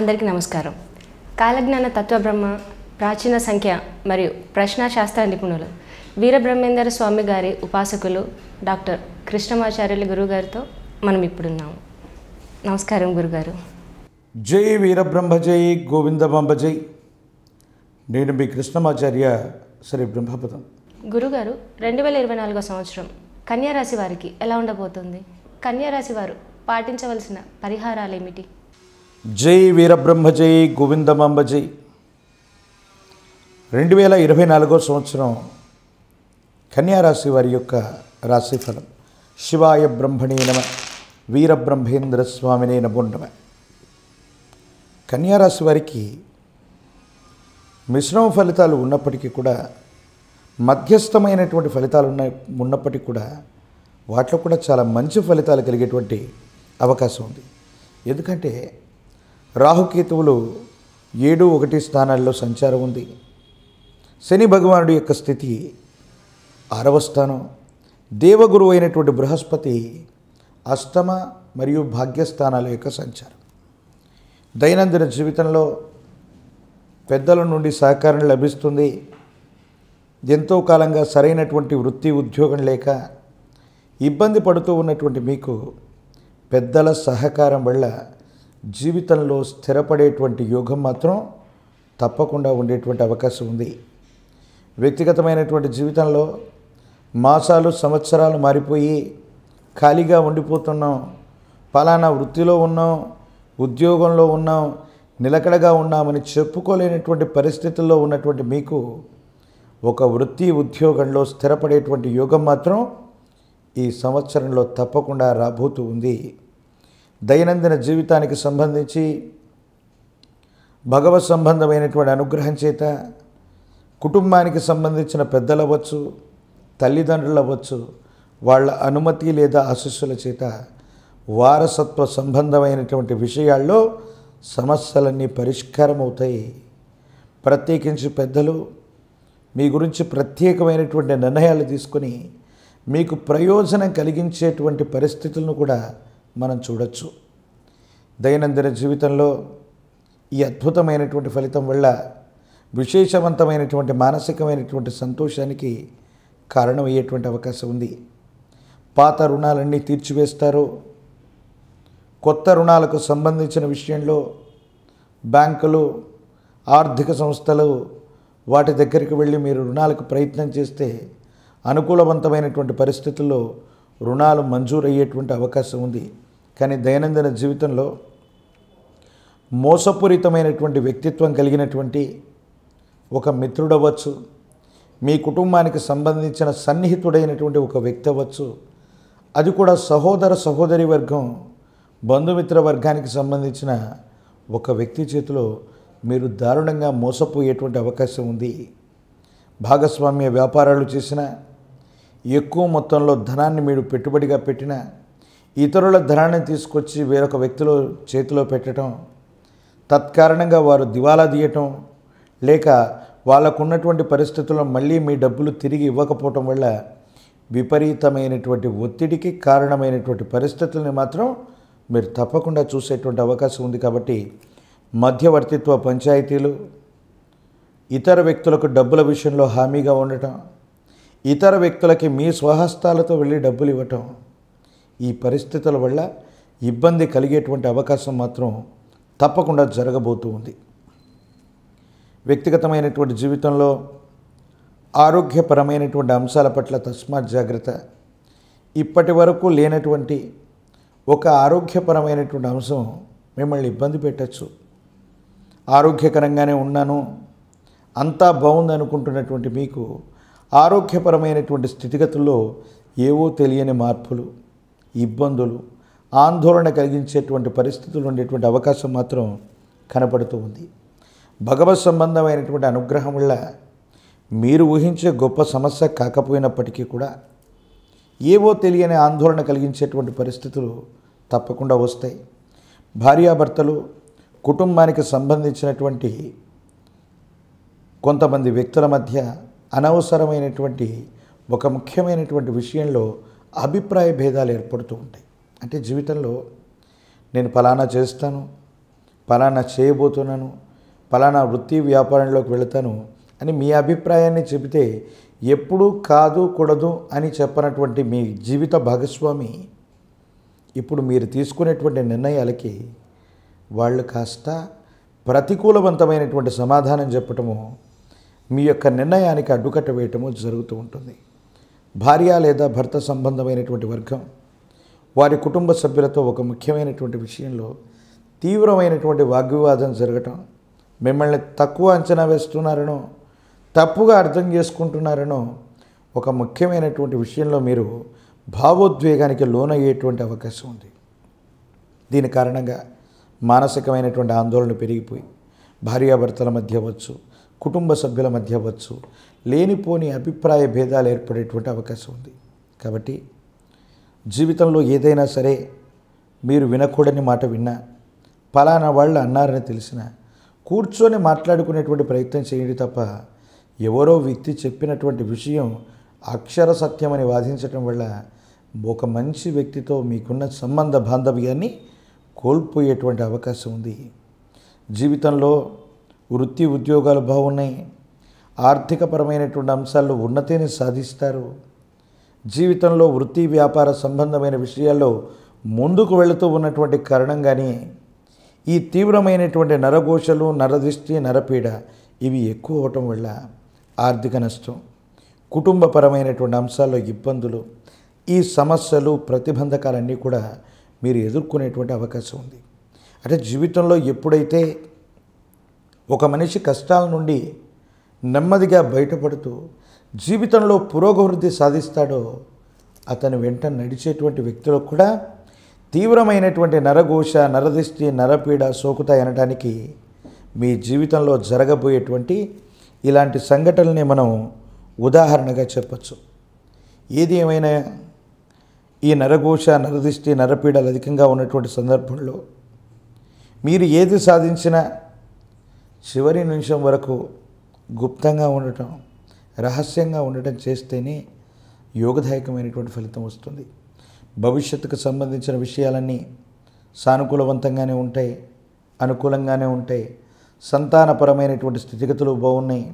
అందరికీ నమస్కారం. కాలజ్ఞాన తత్వబ్రహ్మ, ప్రాచీన సంఖ్య మరియు ప్రశ్నాశాస్త్ర నిపుణులు వీరబ్రహ్మేందర స్వామి గారి ఉపాసకులు డాక్టర్ కృష్ణమాచార్యులు గురుగారితో మనం ఇప్పుడున్నాము. నమస్కారం గురుగారు. జై వీరబ్రహ్మ జై గోవిందమాంబ జై. నేను మీ కృష్ణమాచార్య శ్రీ బ్రహ్మపదం. గురుగారు, 2024 సంవత్సరం కన్యారాశి వారికి ఎలా ఉండబోతుంది? కన్యారాశి వారు పాటించవలసిన పరిహారాలు ఏమిటి? జై వీరబ్రహ్మ జై గోవిందమాంబ జై. 2024 సంవత్సరం కన్యారాశి వారి యొక్క రాశిఫలం. శివాయ బ్రహ్మణే నమ, వీరబ్రహ్మేంద్ర స్వామినే నమో నమ. కన్యారాశి వారికి మిశ్రమ ఫలితాలు ఉన్నప్పటికీ కూడా, మధ్యస్థమైనటువంటి ఫలితాలు ఉన్నప్పటికీ కూడా వాటిలో కూడా చాలా మంచి ఫలితాలు కలిగేటువంటి అవకాశం ఉంది. ఎందుకంటే రాహుకేతువులు 7, 1 స్థానాల్లో సంచారం ఉంది. శని భగవానుడి యొక్క స్థితి 6వ స్థానం. దేవగురువు అయినటువంటి బృహస్పతి అష్టమ మరియు భాగ్యస్థానాల యొక్క సంచారం. దైనందిన జీవితంలో పెద్దల నుండి సహకారం లభిస్తుంది. ఎంతో కాలంగా సరైనటువంటి వృత్తి ఉద్యోగం లేక ఇబ్బంది పడుతూ ఉన్నటువంటి మీకు పెద్దల సహకారం వల్ల జీవితంలో స్థిరపడేటువంటి యోగం మాత్రం తప్పకుండా ఉండేటువంటి అవకాశం ఉంది. వ్యక్తిగతమైనటువంటి జీవితంలో మాసాలు సంవత్సరాలు మారిపోయి ఖాళీగా ఉండిపోతున్నాం, పలానా వృత్తిలో ఉన్నాం, ఉద్యోగంలో ఉన్నాం, నిలకడగా ఉన్నామని చెప్పుకోలేనటువంటి పరిస్థితుల్లో ఉన్నటువంటి మీకు ఒక వృత్తి ఉద్యోగంలో స్థిరపడేటువంటి యోగం మాత్రం ఈ సంవత్సరంలో తప్పకుండా రాబోతూ ఉంది. దైనందిన జీవితానికి సంబంధించి భగవత్ సంబంధమైనటువంటి అనుగ్రహం చేత కుటుంబానికి సంబంధించిన పెద్దలవ్వచ్చు, తల్లిదండ్రులవ్వచ్చు, వాళ్ళ అనుమతి లేదా ఆశీస్సుల చేత వారసత్వ సంబంధమైనటువంటి విషయాల్లో సమస్యలన్నీ పరిష్కారం అవుతాయి. ప్రత్యేకించి పెద్దలు మీ గురించి ప్రత్యేకమైనటువంటి నిర్ణయాలు తీసుకొని మీకు ప్రయోజనం కలిగించేటువంటి పరిస్థితులను కూడా మనం చూడొచ్చు. దైనందిన జీవితంలో ఈ అద్భుతమైనటువంటి ఫలితం వల్ల విశేషవంతమైనటువంటి మానసికమైనటువంటి సంతోషానికి కారణమయ్యేటువంటి అవకాశం ఉంది. పాత రుణాలన్నీ తీర్చివేస్తారు. కొత్త రుణాలకు సంబంధించిన విషయంలో బ్యాంకులు, ఆర్థిక సంస్థలు వాటి దగ్గరికి వెళ్ళి మీరు రుణాలకు ప్రయత్నం చేస్తే అనుకూలవంతమైనటువంటి పరిస్థితుల్లో రుణాలు మంజూరయ్యేటువంటి అవకాశం ఉంది. కానీ దైనందిన జీవితంలో మోసపూరితమైనటువంటి వ్యక్తిత్వం కలిగినటువంటి ఒక మిత్రుడవచ్చు, మీ కుటుంబానికి సంబంధించిన సన్నిహితుడైనటువంటి ఒక వ్యక్తి అవ్వచ్చు, అది కూడా సహోదర సహోదరి వర్గం, బంధుమిత్ర వర్గానికి సంబంధించిన ఒక వ్యక్తి చేతిలో మీరు దారుణంగా మోసపోయేటువంటి అవకాశం ఉంది. భాగస్వామ్య వ్యాపారాలు చేసిన, ఎక్కువ మొత్తంలో ధనాన్ని మీరు పెట్టుబడిగా పెట్టిన, ఇతరుల ధనాన్ని తీసుకొచ్చి వేరొక వ్యక్తిలో చేతిలో పెట్టడం, తత్కారణంగా వారు దివాలా తీయటం, లేక వాళ్ళకున్నటువంటి పరిస్థితుల్లో మళ్ళీ మీ డబ్బులు తిరిగి ఇవ్వకపోవటం వల్ల విపరీతమైనటువంటి ఒత్తిడికి కారణమైనటువంటి పరిస్థితుల్ని మాత్రం మీరు తప్పకుండా చూసేటువంటి అవకాశం ఉంది. కాబట్టి మధ్యవర్తిత్వ పంచాయతీలు, ఇతర వ్యక్తులకు డబ్బుల విషయంలో హామీగా ఉండటం, ఇతర వ్యక్తులకి మీ స్వహస్తాలతో వెళ్ళి డబ్బులు ఇవ్వటం, ఈ పరిస్థితుల వల్ల ఇబ్బంది కలిగేటువంటి అవకాశం మాత్రం తప్పకుండా జరగబోతూ ఉంది. వ్యక్తిగతమైనటువంటి జీవితంలో ఆరోగ్యపరమైనటువంటి అంశాల పట్ల తస్మాత్ జాగ్రత్త. ఇప్పటి వరకు లేనటువంటి ఒక ఆరోగ్యపరమైనటువంటి అంశం మిమ్మల్ని ఇబ్బంది పెట్టచ్చు. ఆరోగ్యకరంగానే ఉన్నాను, అంతా బాగుంది అనుకుంటున్నటువంటి మీకు ఆరోగ్యపరమైనటువంటి స్థితిగతుల్లో ఏవో తెలియని మార్పులు, ఇబ్బందులు, ఆందోళన కలిగించేటువంటి పరిస్థితులు ఉండేటువంటి అవకాశం మాత్రం కనపడుతూ ఉంది. భగవత్ సంబంధమైనటువంటి అనుగ్రహం వల్ల మీరు ఊహించే గొప్ప సమస్య కాకపోయినప్పటికీ కూడా ఏవో తెలియని ఆందోళన కలిగించేటువంటి పరిస్థితులు తప్పకుండా వస్తాయి. భార్యాభర్తలు, కుటుంబానికి సంబంధించినటువంటి కొంతమంది వ్యక్తుల మధ్య అనవసరమైనటువంటి ఒక ముఖ్యమైనటువంటి విషయంలో అభిప్రాయ భేదాలు ఏర్పడుతూ ఉంటాయి. అంటే జీవితంలో నేను ఫలానా చేస్తాను, పలానా చేయబోతున్నాను, పలానా వృత్తి వ్యాపారంలోకి వెళతాను అని మీ అభిప్రాయాన్ని చెబితే ఎప్పుడూ కాదు కూడదు అని చెప్పనటువంటి మీ జీవిత భాగస్వామి ఇప్పుడు మీరు తీసుకునేటువంటి నిర్ణయాలకి వాళ్ళు కాస్త ప్రతికూలవంతమైనటువంటి సమాధానం చెప్పటము, మీ యొక్క నిర్ణయానికి అడ్డుకట్ట వేయటము జరుగుతూ ఉంటుంది. భార్య లేదా భర్త సంబంధమైనటువంటి వర్గం వారి కుటుంబ సభ్యులతో ఒక ముఖ్యమైనటువంటి విషయంలో తీవ్రమైనటువంటి వాగ్వివాదం జరగటం, మిమ్మల్ని తక్కువ అంచనా వేస్తున్నారనో తప్పుగా అర్థం చేసుకుంటున్నారనో ఒక ముఖ్యమైనటువంటి విషయంలో మీరు భావోద్వేగానికి లోనయ్యేటువంటి అవకాశం ఉంది. దీని కారణంగా మానసికమైనటువంటి ఆందోళన పెరిగిపోయి భార్యాభర్తల మధ్య అవ్వచ్చు, కుటుంబ సభ్యుల మధ్య అవ్వచ్చు, లేనిపోని అభిప్రాయ భేదాలు ఏర్పడేటువంటి అవకాశం ఉంది. కాబట్టి జీవితంలో ఏదైనా సరే మీరు వినకూడని మాట విన్నా, పలానా వాళ్ళు అన్నారని తెలిసినా కూర్చొని మాట్లాడుకునేటువంటి ప్రయత్నం చేయండి తప్ప ఎవరో వ్యక్తి చెప్పినటువంటి విషయం అక్షర సత్యమని వాదించడం వల్ల ఒక మంచి వ్యక్తితో మీకున్న సంబంధ బాంధవ్యాన్ని కోల్పోయేటువంటి అవకాశం ఉంది. జీవితంలో వృత్తి ఉద్యోగాలు బాగున్నాయి, ఆర్థికపరమైనటువంటి అంశాల్లో ఉన్నతిని సాధిస్తారు. జీవితంలో వృత్తి వ్యాపార సంబంధమైన విషయాల్లో ముందుకు వెళుతూ ఉన్నటువంటి కారణంగానే ఈ తీవ్రమైనటువంటి నరఘోషలు, నరదృష్టి, నరపీడ ఇవి ఎక్కువ అవటం వల్ల ఆర్థిక నష్టం, కుటుంబపరమైనటువంటి అంశాల్లో ఇబ్బందులు, ఈ సమస్యలు, ప్రతిబంధకాలన్నీ కూడా మీరు ఎదుర్కొనేటువంటి అవకాశం ఉంది. అంటే జీవితంలో ఎప్పుడైతే ఒక మనిషి కష్టాల నుండి నెమ్మదిగా బయటపడుతూ జీవితంలో పురోగవృద్ధి సాధిస్తాడో అతని వెంట నడిచేటువంటి వ్యక్తులకు కూడా తీవ్రమైనటువంటి నరఘోష, నరదిష్టి, నరపీడ సోకుతాయి అనడానికి మీ జీవితంలో జరగబోయేటువంటి ఇలాంటి సంఘటనల్ని మనం ఉదాహరణగా చెప్పచ్చు. ఏది ఏమైనా ఈ నరఘోష, నరదిష్టి, నరపీడలు అధికంగా ఉన్నటువంటి సందర్భంలో మీరు ఏది సాధించినా చివరి నిమిషం వరకు గుప్తంగా ఉండటం, రహస్యంగా ఉండటం చేస్తేనే యోగదాయకమైనటువంటి ఫలితం వస్తుంది. భవిష్యత్తుకు సంబంధించిన విషయాలన్నీ సానుకూలవంతంగానే ఉంటాయి, అనుకూలంగానే ఉంటాయి. సంతానపరమైనటువంటి స్థితిగతులు బాగున్నాయి.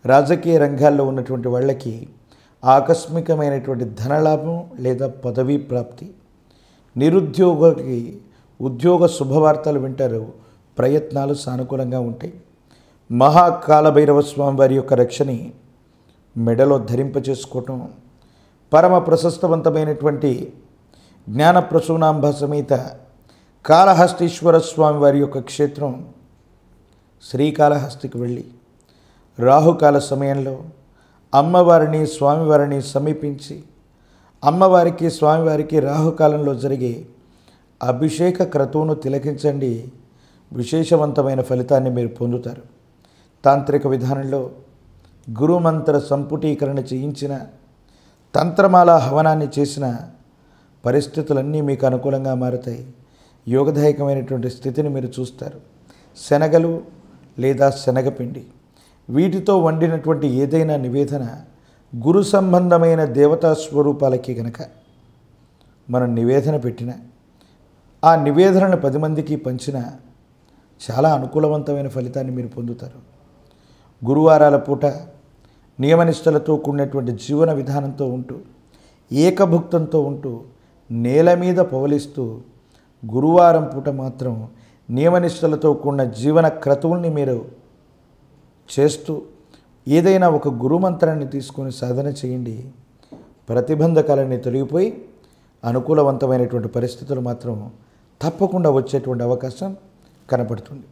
రాజకీయ రంగాల్లో ఉన్నటువంటి వాళ్ళకి ఆకస్మికమైనటువంటి ధనలాభం లేదా పదవీ ప్రాప్తి, నిరుద్యోగికి ఉద్యోగ శుభవార్తలు వింటారు, ప్రయత్నాలు సానుకూలంగా ఉంటాయి. మహాకాలభైరవ స్వామి వారి యొక్క రక్షని మెడలో ధరింపచేసుకోవటం, పరమ ప్రశస్తవంతమైనటువంటి జ్ఞానప్రసూనాంబ సమేత కాళహస్తీశ్వర స్వామి వారి యొక్క క్షేత్రం శ్రీకాళహస్తికి వెళ్ళి రాహుకాల సమయంలో అమ్మవారిని, స్వామివారిని సమీపించి అమ్మవారికి, స్వామివారికి రాహుకాలంలో జరిగే అభిషేక క్రతువును తిలకించండి. విశేషవంతమైన ఫలితాన్ని మీరు పొందుతారు. తాంత్రిక విధానంలో గురుమంత్ర సంపుటీకరణ చేయించిన, తంత్రమాల హవనాన్ని చేసిన పరిస్థితులన్నీ మీకు అనుకూలంగా మారుతాయి. యోగదాయకమైనటువంటి స్థితిని మీరు చూస్తారు. శనగలు లేదా శనగపిండి వీటితో వండినటువంటి ఏదైనా నివేదన గురు సంబంధమైన దేవతా స్వరూపాలకి గనక మనం నివేదన పెట్టిన, ఆ నివేదనను 10 మందికి పంచిన చాలా అనుకూలవంతమైన ఫలితాన్ని మీరు పొందుతారు. గురువారాల పూట నియమనిష్టలతో కూడినటువంటి జీవన విధానంతో ఉంటూ, ఏకభుక్తంతో ఉంటూ, నేల మీద పవలిస్తూ, గురువారం పూట మాత్రం నియమనిష్టలతో కూడిన జీవన క్రతువుల్ని మీరు చేస్తూ ఏదైనా ఒక గురుమంత్రాన్ని తీసుకొని సాధన చేయండి. ప్రతిబంధకాలన్నీ తొలగిపోయి అనుకూలవంతమైనటువంటి పరిస్థితులు మాత్రం తప్పకుండా వచ్చేటువంటి అవకాశం కనపడుతుంది.